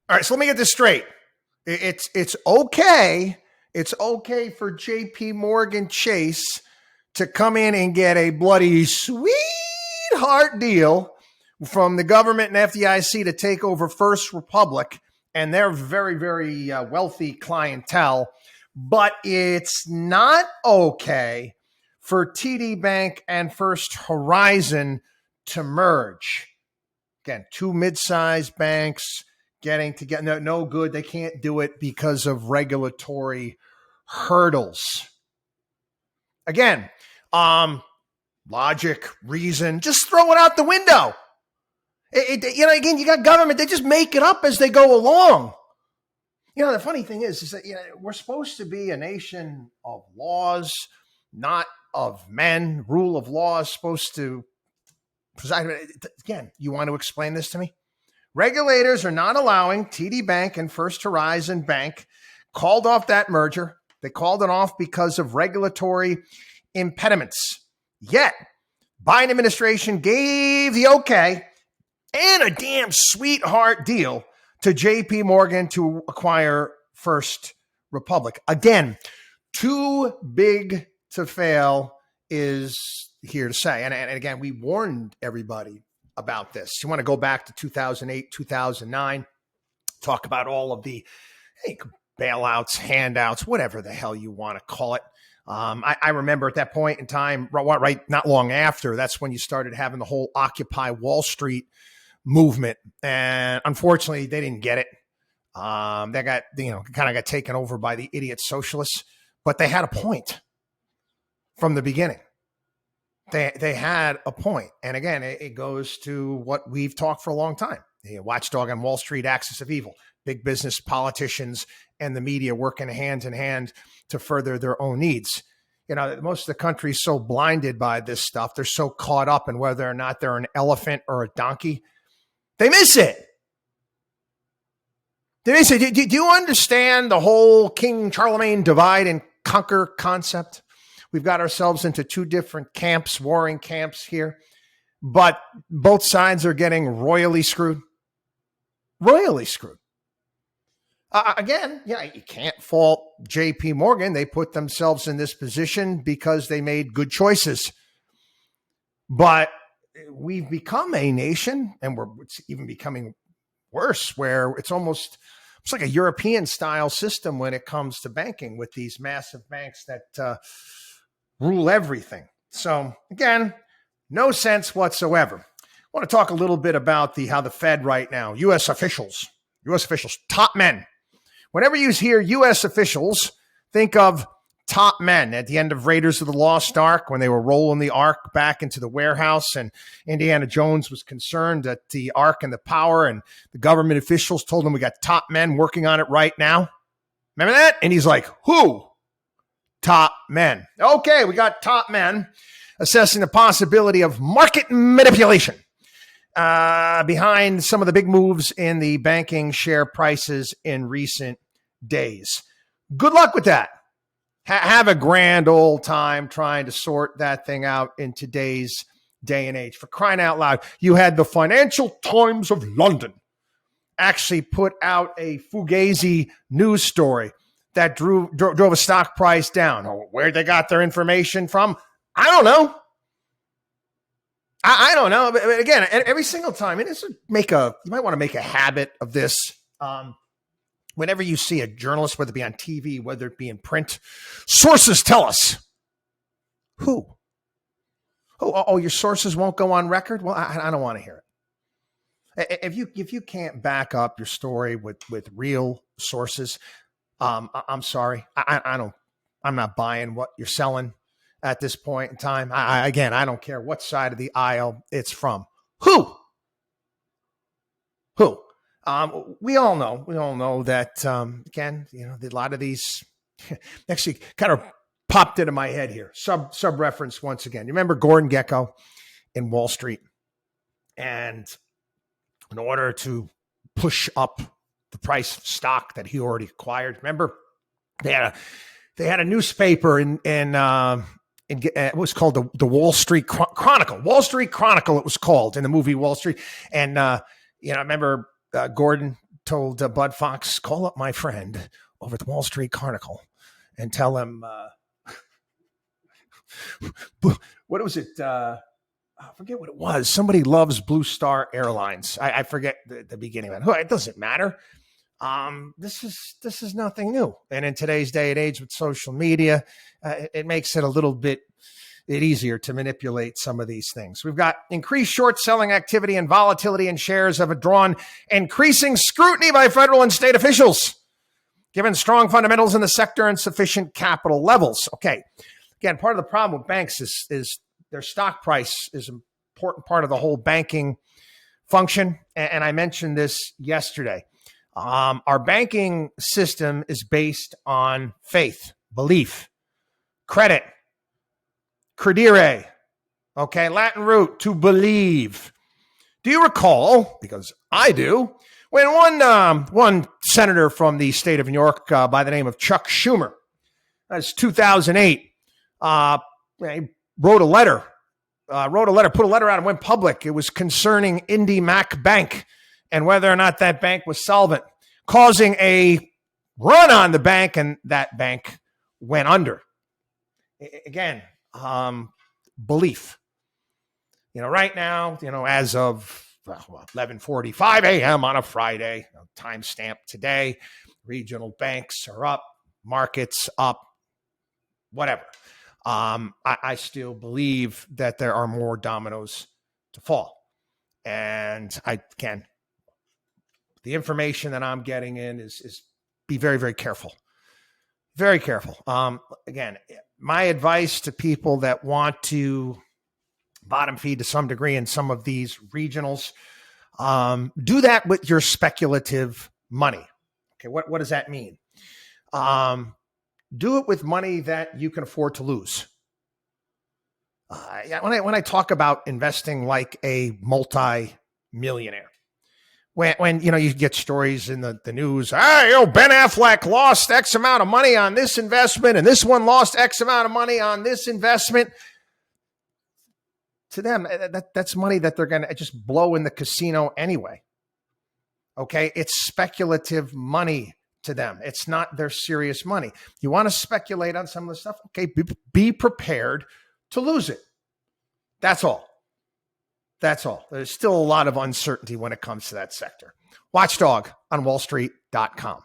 All right, so let me get this straight. It's okay. It's okay for J.P. Morgan Chase to come in and get a bloody sweetheart deal from the government and FDIC to take over First Republic and their very, very wealthy clientele. But it's not okay for TD Bank and First Horizon to merge. Again, two mid-sized banks getting together. No good. They can't do it because of regulatory hurdles. Again, logic, reason, just throw it out the window. Again, you got government. They just make it up as they go along. The funny thing is that we're supposed to be a nation of laws, not of men. Rule of law is supposed to preside. Again, you want to explain this to me? Regulators are not allowing TD Bank and First Horizon Bank, called off that merger. They called it off because of regulatory impediments. Yet, Biden administration gave the okay and a damn sweetheart deal to J.P. Morgan to acquire First Republic. Again, too big to fail is here to say. And again, we warned everybody about this. You want to go back to 2008, 2009, talk about all of the bailouts, handouts, whatever the hell you want to call it. I remember at that point in time, right, not long after, that's when you started having the whole Occupy Wall Street movement. And unfortunately, they didn't get it. They got, kind of got taken over by the idiot socialists, but they had a point from the beginning. They had a point. And again, it goes to what we've talked for a long time. WatchDog on Wall Street, axis of evil, big business, politicians, and the media working hand in hand to further their own needs. Most of the country is so blinded by this stuff. They're so caught up in whether or not they're an elephant or a donkey. They miss it. Do you understand the whole King Charlemagne divide and conquer concept? We've got ourselves into two different camps, warring camps here, but both sides are getting royally screwed. Royally screwed. Again, you can't fault J.P. Morgan. They put themselves in this position because they made good choices. But we've become a nation, and it's even becoming worse, where it's like a European-style system when it comes to banking with these massive banks that rule everything. So, again, no sense whatsoever. I want to talk a little bit about how the Fed right now, U.S. officials, top men. Whenever you hear U.S. officials, think of top men at the end of Raiders of the Lost Ark when they were rolling the Ark back into the warehouse and Indiana Jones was concerned that the Ark and the power and the government officials told him we got top men working on it right now. Remember that? And he's like, who? Top men. Okay, we got top men assessing the possibility of market manipulation behind some of the big moves in the banking share prices in recent days. Good luck with that. Have a grand old time trying to sort that thing out in today's day and age. For crying out loud, you had the Financial Times of London actually put out a Fugazi news story that drove a stock price down. Where they got their information from, I don't know. I don't know. But again, every single time, you might want to make a habit of this. Whenever you see a journalist, whether it be on TV, whether it be in print, sources tell us. Who? Oh, your sources won't go on record? Well, I don't want to hear it. If you can't back up your story with real sources, I'm sorry. I'm not buying what you're selling at this point in time. I don't care what side of the aisle it's from. Who? We all know that, again, a lot of these actually kind of popped into my head here. Sub reference once again. You remember Gordon Gekko in Wall Street? And in order to push up the price of stock that he already acquired, remember they had a newspaper in it was called the Wall Street Chronicle. Wall Street Chronicle, it was called in the movie Wall Street. And I remember Gordon told Bud Fox, call up my friend over at the Wall Street Chronicle and tell him, what was it? I forget what it was. Somebody loves Blue Star Airlines. I forget the beginning of it. It doesn't matter. This is nothing new. And in today's day and age with social media, it makes it a little bit easier to manipulate some of these things. We've got increased short selling activity and volatility in shares have drawn increasing scrutiny by federal and state officials, given strong fundamentals in the sector and sufficient capital levels. Okay. Again, part of the problem with banks is their stock price is an important part of the whole banking function. And I mentioned this yesterday. Our banking system is based on faith, belief, credit, credere, okay, Latin root, to believe. Do you recall, because I do, when one senator from the state of New York by the name of Chuck Schumer, that's 2008, he put a letter out and went public. It was concerning Indy Mac Bank and whether or not that bank was solvent, causing a run on the bank, and that bank went under. Again, belief. Right now, as of 11:45 a.m. on a Friday, timestamp today, regional banks are up, markets up, whatever. I still believe that there are more dominoes to fall. And the information that I'm getting in is be very, very careful. Very careful. Again, my advice to people that want to bottom feed to some degree in some of these regionals, do that with your speculative money. Okay, what does that mean? Do it with money that you can afford to lose. When I talk about investing like a multi-millionaire, when you get stories in the news, Ben Affleck lost X amount of money on this investment, and this one lost X amount of money on this investment. To them, that's money that they're going to just blow in the casino anyway. Okay, it's speculative money to them. It's not their serious money. You want to speculate on some of the stuff? Okay, be prepared to lose it. That's all. That's all. There's still a lot of uncertainty when it comes to that sector. WatchDog on WallStreet.com.